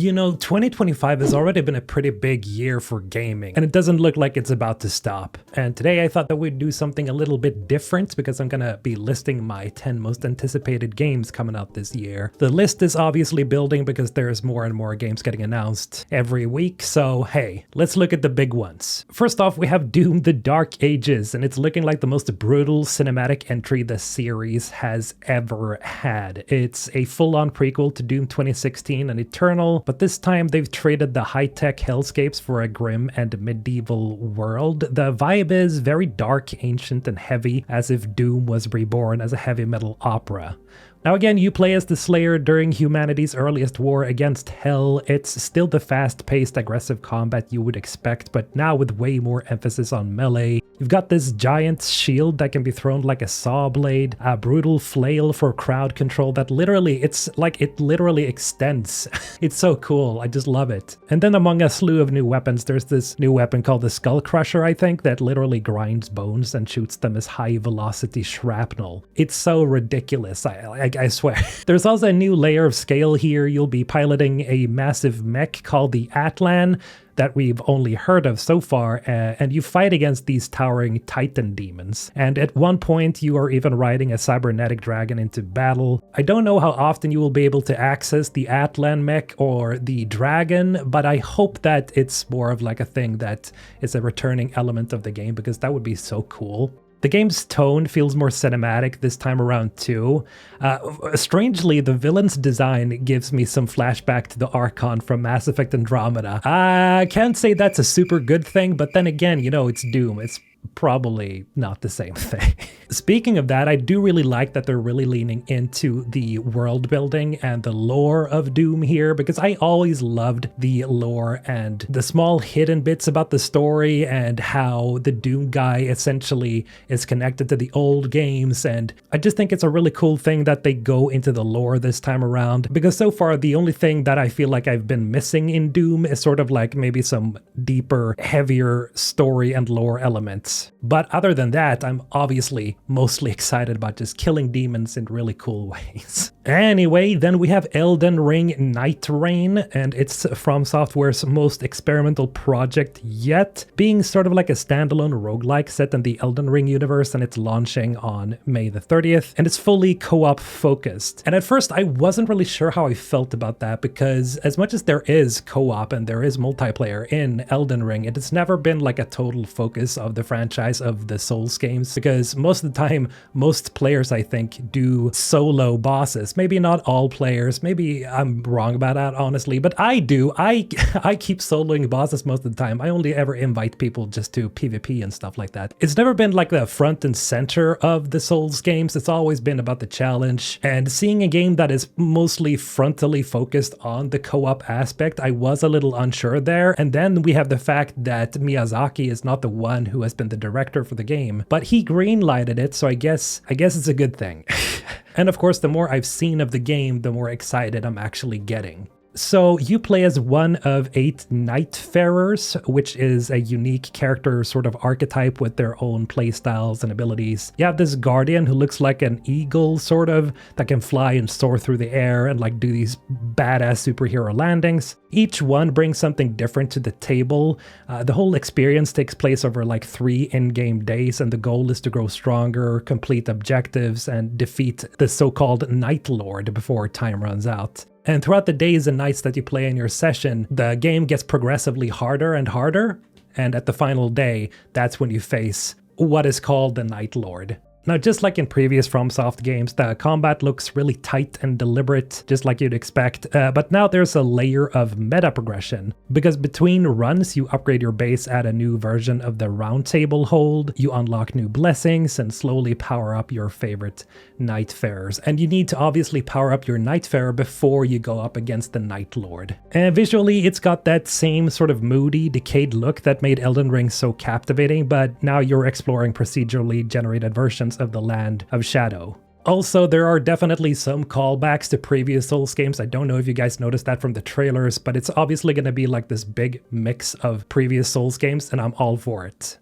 You know, 2025 has already been a pretty big year for gaming, and it doesn't look like it's about to stop. And today I thought that we'd do something a little bit different because I'm gonna be listing my 10 most anticipated games coming out this year. The list is obviously building because there's more and more games getting announced every week, so hey, let's look at the big ones. First off, we have Doom: The Dark Ages, and it's looking like the most brutal cinematic entry the series has ever had. It's a full-on prequel to Doom 2016 and Eternal, but this time they've traded the high-tech hellscapes for a grim and medieval world. The vibe is very dark, ancient, and heavy, as if Doom was reborn as a heavy metal opera. Now again, you play as the Slayer during humanity's earliest war against Hell. It's still the fast-paced, aggressive combat you would expect, but now with way more emphasis on melee. You've got this giant shield that can be thrown like a saw blade, a brutal flail for crowd control that literally extends. It's so cool, I just love it. And then among a slew of new weapons, there's this new weapon called the Skull Crusher, I think, that literally grinds bones and shoots them as high-velocity shrapnel. It's so ridiculous, I swear. There's also a new layer of scale here. You'll be piloting a massive mech called the Avalon that we've only heard of so far, and you fight against these towering Titan demons. And at one point, you are even riding a cybernetic dragon into battle. I don't know how often you will be able to access the Avalon mech or the dragon, but I hope that it's more of like a thing that is a returning element of the game, because that would be so cool. The game's tone feels more cinematic this time around too. Strangely, the villain's design gives me some flashback to the Archon from Mass Effect Andromeda. I can't say that's a super good thing, but then again, you know, it's Doom. It's probably not the same thing. Speaking of that, I do really like that they're really leaning into the world building and the lore of Doom here, because I always loved the lore and the small hidden bits about the story and how the Doom guy essentially is connected to the old games. And I just think it's a really cool thing that they go into the lore this time around, because so far the only thing that I feel like I've been missing in Doom is sort of like maybe some deeper, heavier story and lore elements. But other than that, I'm obviously mostly excited about just killing demons in really cool ways. Anyway, then we have Elden Ring Nightreign, and it's From Software's most experimental project yet, being sort of like a standalone roguelike set in the Elden Ring universe, and it's launching on May the 30th, and it's fully co-op focused. And at first, I wasn't really sure how I felt about that, because as much as there is co-op and there is multiplayer in Elden Ring, it has never been like a total focus of the franchise of the Souls games, because most of the time, most players, I think, do solo bosses. Maybe not all players, maybe I'm wrong about that, honestly, but I do. I keep soloing bosses most of the time. I only ever invite people just to PvP and stuff like that. It's never been like the front and center of the Souls games. It's always been about the challenge, and seeing a game that is mostly frontally focused on the co-op aspect, I was a little unsure there. And then we have the fact that Miyazaki is not the one who has been the director for the game, but he greenlighted it, so I guess it's a good thing. And of course, the more I've seen of the game, the more excited I'm actually getting. So you play as one of 8 Nightfarers, which is a unique character sort of archetype with their own playstyles and abilities. You have this guardian who looks like an eagle, sort of, that can fly and soar through the air and like do these badass superhero landings. Each one brings something different to the table. The whole experience takes place over like 3 in-game days, and the goal is to grow stronger, complete objectives, and defeat the so-called Night Lord before time runs out. And throughout the days and nights that you play in your session, the game gets progressively harder and harder, and at the final day, that's when you face what is called the Night Lord. Now, just like in previous FromSoft games, the combat looks really tight and deliberate, just like you'd expect, but now there's a layer of meta progression, because between runs you upgrade your base at a new version of the Round Table Hold, you unlock new blessings, and slowly power up your favorite Nightfarers. And you need to obviously power up your Nightfarer before you go up against the Night Lord. And visually, it's got that same sort of moody, decayed look that made Elden Ring so captivating, but now you're exploring procedurally generated versions of the Land of Shadow. Also, there are definitely some callbacks to previous Souls games. I don't know if you guys noticed that from the trailers, but it's obviously going to be like this big mix of previous Souls games, and I'm all for it.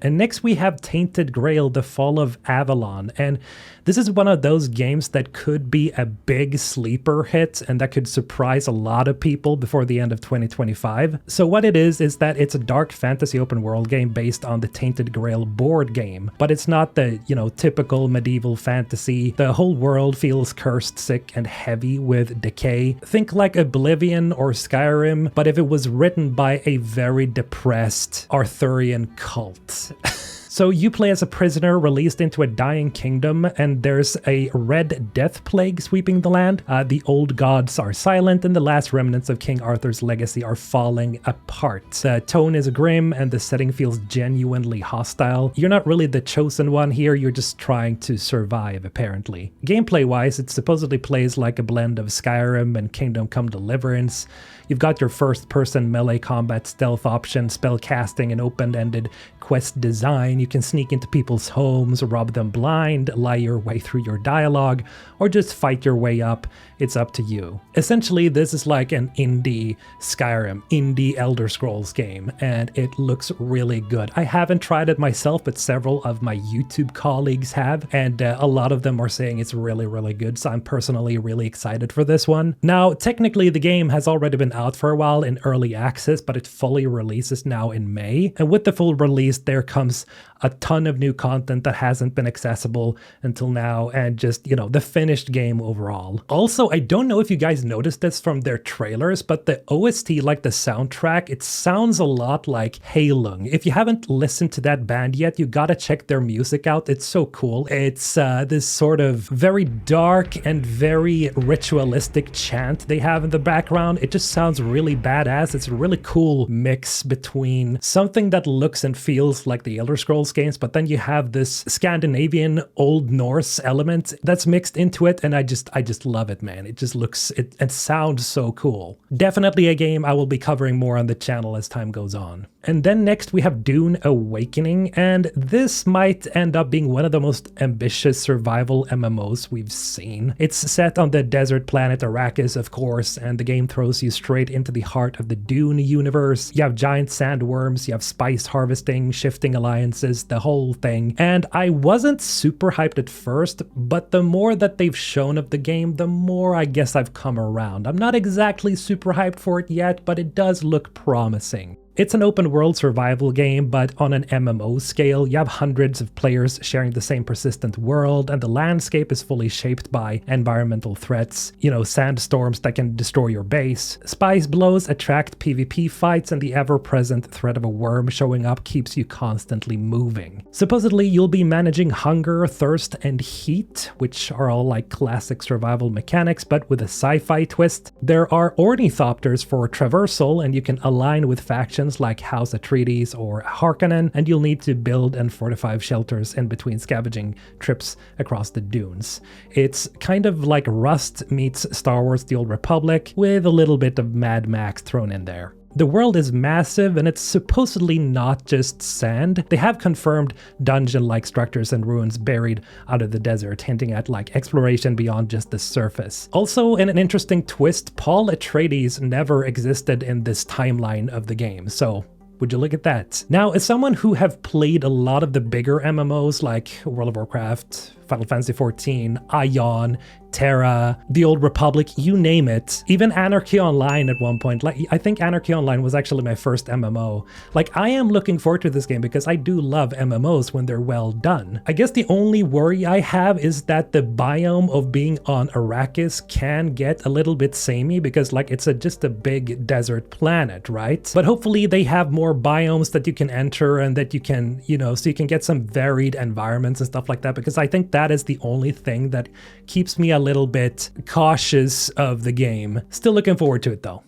And next we have Tainted Grail, The Fall of Avalon. And this is one of those games that could be a big sleeper hit and that could surprise a lot of people before the end of 2025. So what it is that it's a dark fantasy open world game based on the Tainted Grail board game. But it's not the, typical medieval fantasy. The whole world feels cursed, sick, and heavy with decay. Think like Oblivion or Skyrim, but if it was written by a very depressed Arthurian cult. So you play as a prisoner released into a dying kingdom, and there's a red death plague sweeping the land. The old gods are silent, and the last remnants of King Arthur's legacy are falling apart. The tone is grim, and the setting feels genuinely hostile. You're not really the chosen one here, you're just trying to survive, apparently. Gameplay-wise, it supposedly plays like a blend of Skyrim and Kingdom Come Deliverance. You've got your first-person melee combat stealth option, spell casting, and open-ended quest design. You can sneak into people's homes, rob them blind, lie your way through your dialogue, or just fight your way up. It's up to you. Essentially, this is like an indie Skyrim, indie Elder Scrolls game, and it looks really good. I haven't tried it myself, but several of my YouTube colleagues have, and a lot of them are saying it's really, really good, so I'm personally really excited for this one. Now, technically, the game has already been out for a while in early access, but it fully releases now in May, and with the full release, there comes a ton of new content that hasn't been accessible until now, and just, the finished game overall. Also, I don't know if you guys noticed this from their trailers, but the OST, like the soundtrack, it sounds a lot like Heilung. If you haven't listened to that band yet, you gotta check their music out. It's so cool. It's this sort of very dark and very ritualistic chant they have in the background. It just sounds really badass. It's a really cool mix between something that looks and feels like the Elder Scrolls games, but then you have this Scandinavian Old Norse element that's mixed into it, and I just love it, man. It just looks, it sounds so cool. Definitely a game I will be covering more on the channel as time goes on. And then next we have Dune Awakening, and this might end up being one of the most ambitious survival MMOs we've seen. It's set on the desert planet Arrakis, of course, and the game throws you straight into the heart of the Dune universe. You have giant sandworms, you have spice harvesting, shifting alliances, the whole thing. And I wasn't super hyped at first, but the more that they've shown of the game, the more I guess I've come around. I'm not exactly super hyped for it yet, but it does look promising. It's an open world survival game, but on an MMO scale. You have hundreds of players sharing the same persistent world, and the landscape is fully shaped by environmental threats. Sandstorms that can destroy your base. Spice blows attract PvP fights, and the ever-present threat of a worm showing up keeps you constantly moving. Supposedly, you'll be managing hunger, thirst, and heat, which are all like classic survival mechanics, but with a sci-fi twist. There are ornithopters for traversal, and you can align with factions like House Atreides or Harkonnen, and you'll need to build and fortify shelters in between scavenging trips across the dunes. It's kind of like Rust meets Star Wars The Old Republic, with a little bit of Mad Max thrown in there. The world is massive, and it's supposedly not just sand. They have confirmed dungeon-like structures and ruins buried out of the desert, hinting at like exploration beyond just the surface. Also, in an interesting twist, Paul Atreides never existed in this timeline of the game, so would you look at that? Now, as someone who have played a lot of the bigger MMOs like World of Warcraft, Final Fantasy XIV, Ion, Terra, The Old Republic, you name it. Even Anarchy Online at one point. Like, I think Anarchy Online was actually my first MMO. Like, I am looking forward to this game because I do love MMOs when they're well done. I guess the only worry I have is that the biome of being on Arrakis can get a little bit samey because like it's just a big desert planet, right? But hopefully they have more biomes that you can enter and that you can, so you can get some varied environments and stuff like that, because I think that is the only thing that keeps me a little bit cautious of the game. Still looking forward to it though.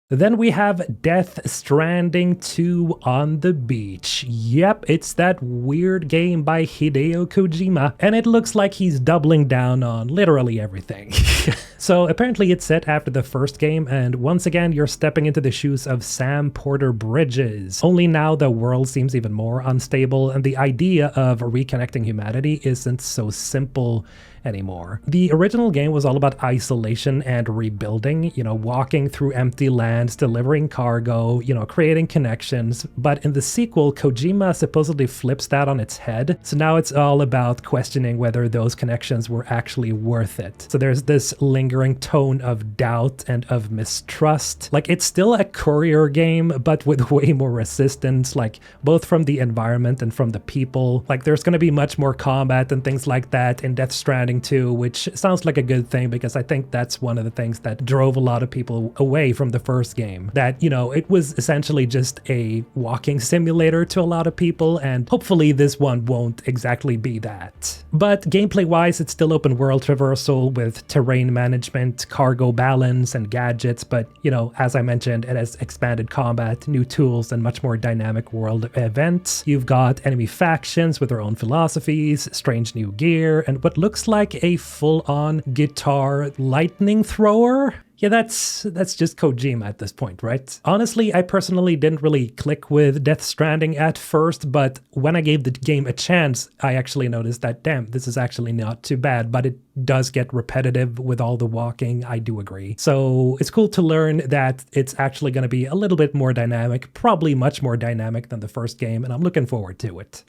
Then we have Death Stranding 2 on the beach. Yep, it's that weird game by Hideo Kojima, and it looks like he's doubling down on literally everything. So apparently it's set after the first game, and once again you're stepping into the shoes of Sam Porter Bridges. Only now the world seems even more unstable, and the idea of reconnecting humanity isn't so simple anymore. The original game was all about isolation and rebuilding, walking through empty lands, delivering cargo, creating connections. But in the sequel, Kojima supposedly flips that on its head. So now it's all about questioning whether those connections were actually worth it. So there's this lingering tone of doubt and of mistrust. Like, it's still a courier game, but with way more resistance, like both from the environment and from the people. Like, there's going to be much more combat and things like that in Death Stranding 2, which sounds like a good thing because I think that's one of the things that drove a lot of people away from the first game. That, it was essentially just a walking simulator to a lot of people, and hopefully this one won't exactly be that. But gameplay-wise, it's still open world traversal with terrain management, cargo balance, and gadgets, but, as I mentioned, it has expanded combat, new tools, and much more dynamic world events. You've got enemy factions with their own philosophies, strange new gear, and what looks like a full-on guitar lightning thrower. Yeah, that's just Kojima at this point, right? Honestly, I personally didn't really click with Death Stranding at first, but when I gave the game a chance, I actually noticed that, damn, this is actually not too bad, but it does get repetitive with all the walking, I do agree. So it's cool to learn that it's actually going to be a little bit more dynamic, probably much more dynamic than the first game, and I'm looking forward to it.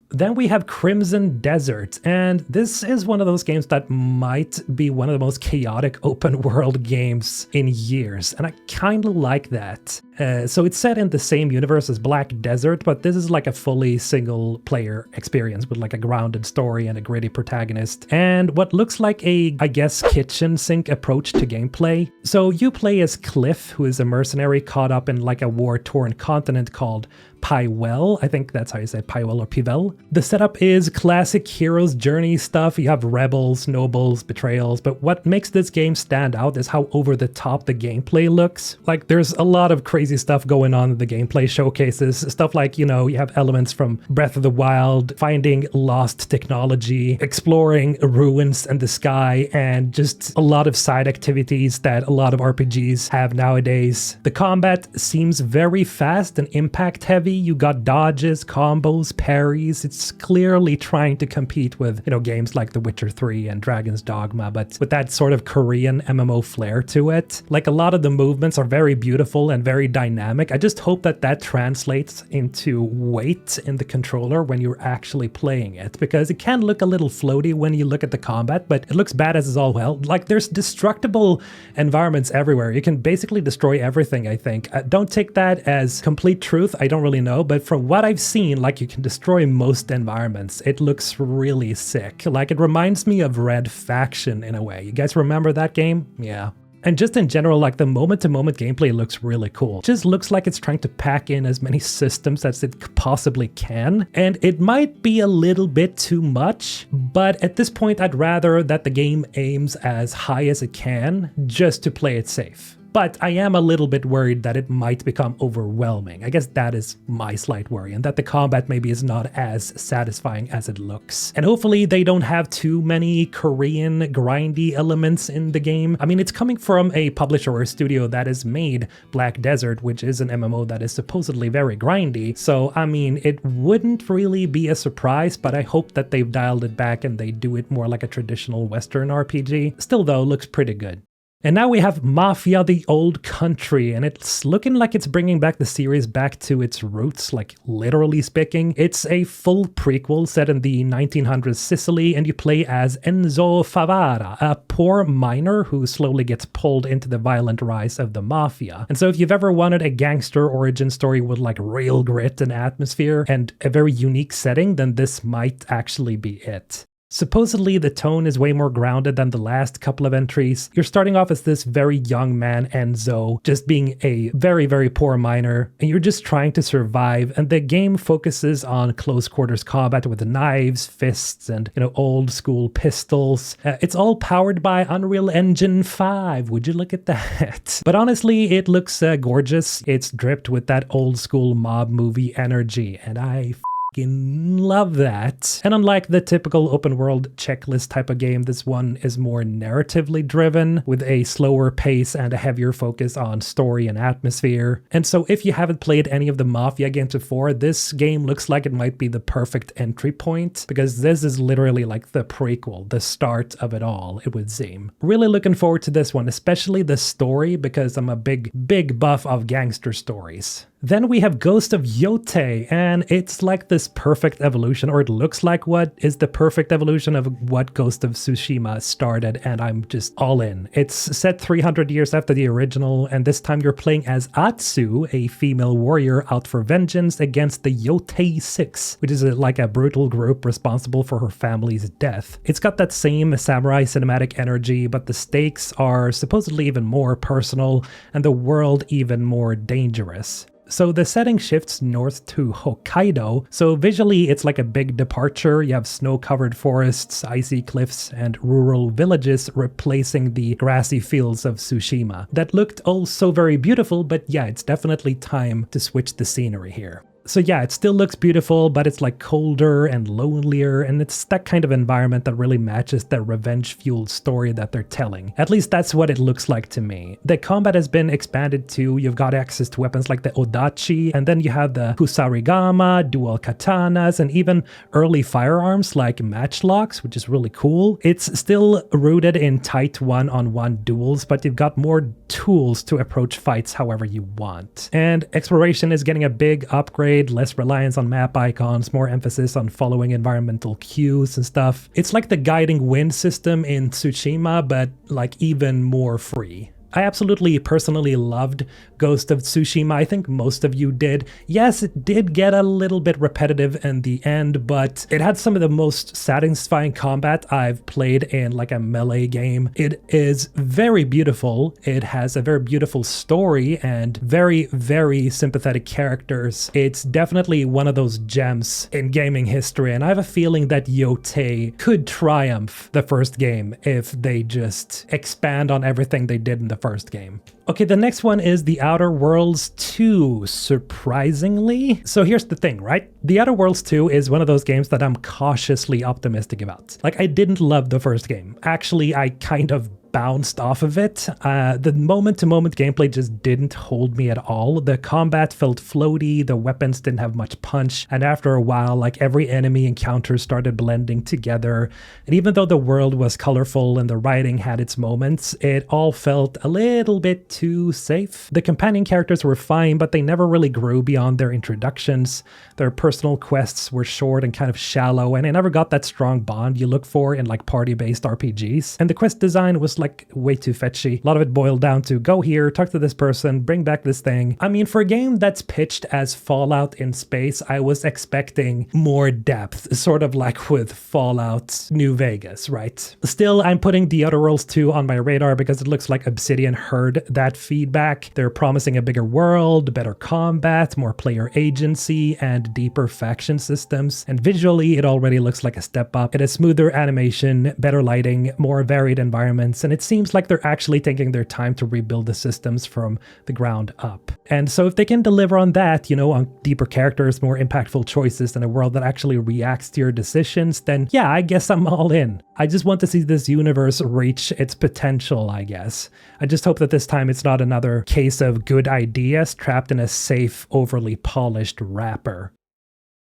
Then we have Crimson Desert, and this is one of those games that might be one of the most chaotic open world games in years, and I kind of like that. So it's set in the same universe as Black Desert, but this is like a fully single player experience with like a grounded story and a gritty protagonist, and what looks like a, I guess, kitchen sink approach to gameplay. So you play as Cliff, who is a mercenary caught up in like a war-torn continent called Pywell. I think that's how you say it, Pywell or Pivel. The setup is classic hero's journey stuff. You have rebels, nobles, betrayals, but what makes this game stand out is how over the top the gameplay looks. Like, there's a lot of crazy stuff going on in the gameplay showcases. Stuff like, you have elements from Breath of the Wild, finding lost technology, exploring ruins and the sky, and just a lot of side activities that a lot of RPGs have nowadays. The combat seems very fast and impact heavy. You got dodges, combos, parries. It's clearly trying to compete with, games like The Witcher 3 and Dragon's Dogma, but with that sort of Korean MMO flair to it. Like, a lot of the movements are very beautiful and very dynamic. I just hope that translates into weight in the controller when you're actually playing it, because it can look a little floaty when you look at the combat, but it looks badass as all well. Like, there's destructible environments everywhere. You can basically destroy everything, I think. Don't take that as complete truth. I don't really know, but from what I've seen, like, you can destroy most environments. It looks really sick. Like, it reminds me of Red Faction in a way. You guys remember that game? Yeah. And just in general, like, the moment-to-moment gameplay looks really cool. It just looks like it's trying to pack in as many systems as it possibly can. And it might be a little bit too much, but at this point, I'd rather that the game aims as high as it can just to play it safe. But I am a little bit worried that it might become overwhelming. I guess that is my slight worry, and that the combat maybe is not as satisfying as it looks. And hopefully they don't have too many Korean grindy elements in the game. I mean, it's coming from a publisher or a studio that has made Black Desert, which is an MMO that is supposedly very grindy. So, I mean, it wouldn't really be a surprise, but I hope that they've dialed it back and they do it more like a traditional Western RPG. Still though, looks pretty good. And now we have Mafia: The Old Country, and it's looking like it's bringing back the series back to its roots, like literally speaking. It's a full prequel set in the 1900s Sicily, and you play as Enzo Favara, a poor miner who slowly gets pulled into the violent rise of the Mafia. And so if you've ever wanted a gangster origin story with like real grit and atmosphere and a very unique setting, then this might actually be it. Supposedly, the tone is way more grounded than the last couple of entries. You're starting off as this very young man, Enzo, just being a very, very poor miner, and you're just trying to survive, and the game focuses on close quarters combat with knives, fists, and, old school pistols. It's all powered by Unreal Engine 5. Would you look at that? But honestly, it looks gorgeous. It's dripped with that old school mob movie energy, and I love that. And unlike the typical open world checklist type of game, this one is more narratively driven with a slower pace and a heavier focus on story and atmosphere. And so if you haven't played any of the Mafia games before, this game looks like it might be the perfect entry point, because this is literally like the prequel, the start of it all, it would seem. Really looking forward to this one, especially the story, because I'm a big buff of gangster stories. Then we have Ghost of Yotei, and it's like this perfect evolution, or it looks like what is the perfect evolution of what Ghost of Tsushima started, and I'm just all in. It's set 300 years after the original, and this time you're playing as Atsu, a female warrior out for vengeance against the Yotei 6, which is like a brutal group responsible for her family's death. It's got that same samurai cinematic energy, but the stakes are supposedly even more personal, and the world even more dangerous. So the setting shifts north to Hokkaido, so visually it's like a big departure. You have snow-covered forests, icy cliffs, and rural villages replacing the grassy fields of Tsushima. That looked all so very beautiful, but yeah, it's definitely time to switch the scenery here. So yeah, it still looks beautiful, but it's like colder and lonelier, and it's that kind of environment that really matches the revenge-fueled story that they're telling. At least that's what it looks like to me. The combat has been expanded too. You've got access to weapons like the Odachi, and then you have the Kusarigama, dual katanas, and even early firearms like matchlocks, which is really cool. It's still rooted in tight one-on-one duels, but you've got more tools to approach fights however you want. And exploration is getting a big upgrade, less reliance on map icons, more emphasis on following environmental cues and stuff. It's like the guiding wind system in Tsushima, but like even more free. I absolutely personally loved Ghost of Tsushima. I think most of you did. Yes, it did get a little bit repetitive in the end, but it had some of the most satisfying combat I've played in like a melee game. It is very beautiful. It has a very beautiful story and very sympathetic characters. It's definitely one of those gems in gaming history, and I have a feeling that Yotei could triumph the first game if they just expand on everything they did in the first game. Okay, the next one is The Outer Worlds 2, surprisingly. So here's the thing, right? The Outer Worlds 2 is one of those games that I'm cautiously optimistic about. Like, I didn't love the first game. Actually, I kind of bounced off of it. The moment-to-moment gameplay just didn't hold me at all. The combat felt floaty, the weapons didn't have much punch, and after a while, like every enemy encounter started blending together. And even though the world was colorful and the writing had its moments, it all felt a little bit too safe. The companion characters were fine, but they never really grew beyond their introductions. Their personal quests were short and kind of shallow, and I never got that strong bond you look for in like party-based RPGs. And the quest design was like way too fetchy. A lot of it boiled down to go here, talk to this person, bring back this thing. I mean, for a game that's pitched as Fallout in space, I was expecting more depth, sort of like with Fallout New Vegas, right? Still, I'm putting The Outer Worlds 2 on my radar because it looks like Obsidian heard that feedback. They're promising a bigger world, better combat, more player agency, and deeper faction systems. And visually, it already looks like a step up. It has smoother animation, better lighting, more varied environments, and it seems like they're actually taking their time to rebuild the systems from the ground up. And so if they can deliver on that, you know, on deeper characters, more impactful choices, and a world that actually reacts to your decisions, then yeah, I guess I'm all in. I just want to see this universe reach its potential, I guess. I just hope that this time it's not another case of good ideas trapped in a safe, overly polished wrapper.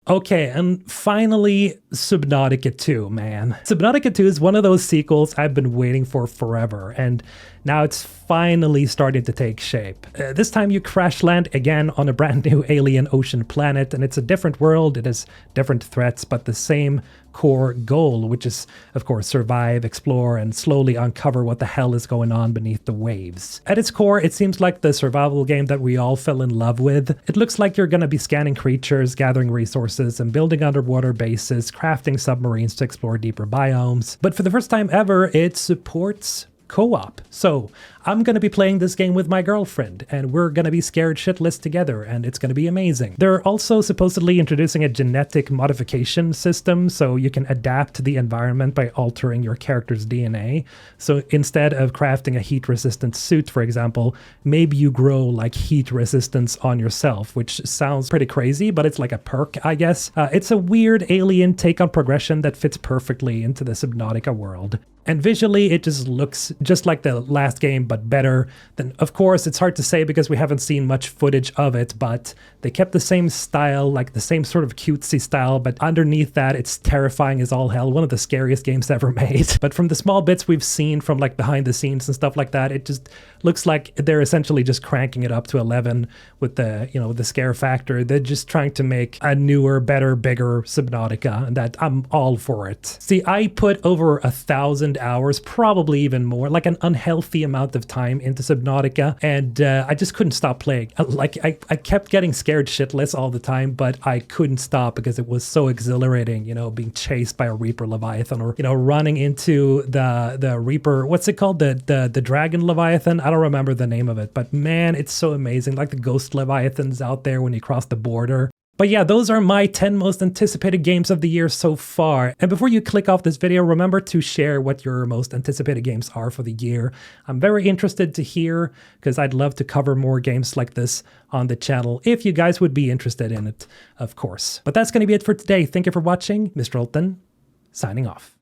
Okay, and finally, Subnautica 2, man. Subnautica 2 is one of those sequels I've been waiting for forever, and now it's finally starting to take shape. This time you crash land again on a brand new alien ocean planet, and it's a different world, it has different threats, but the same core goal, which is, of course, survive, explore, and slowly uncover what the hell is going on beneath the waves. At its core, it seems like the survival game that we all fell in love with. It looks like you're going to be scanning creatures, gathering resources, and building underwater bases, crafting submarines to explore deeper biomes. But for the first time ever, it supports co-op. So I'm gonna be playing this game with my girlfriend, and we're gonna be scared shitless together, and it's gonna be amazing. They're also supposedly introducing a genetic modification system, so you can adapt to the environment by altering your character's DNA. So instead of crafting a heat-resistant suit, for example, maybe you grow like heat resistance on yourself, which sounds pretty crazy, but it's like a perk, I guess. It's a weird alien take on progression that fits perfectly into the Subnautica world. And visually, it just looks just like the last game, but better. Then, of course, it's hard to say because we haven't seen much footage of it, but they kept the same style, like the same sort of cutesy style, but underneath that, it's terrifying as all hell. One of the scariest games ever made. But from the small bits we've seen from like behind the scenes and stuff like that, it just looks like they're essentially just cranking it up to 11 with the, you know, the scare factor. They're just trying to make a newer, better, bigger Subnautica, and that I'm all for it. See, I put over 1,000 hours, probably even more, like an unhealthy amount of time into Subnautica, and I just couldn't stop playing. Like I kept getting scared shitless all the time, but I couldn't stop because it was so exhilarating, you know, being chased by a Reaper Leviathan, or, you know, running into the Reaper, what's it called? The Dragon Leviathan? I don't remember the name of it, but man, it's so amazing. Like the Ghost Leviathans out there when you cross the border. But yeah, those are my 10 most anticipated games of the year so far. And before you click off this video, remember to share what your most anticipated games are for the year. I'm very interested to hear, because I'd love to cover more games like this on the channel, if you guys would be interested in it, of course. But that's going to be it for today. Thank you for watching. Mr. Elden, signing off.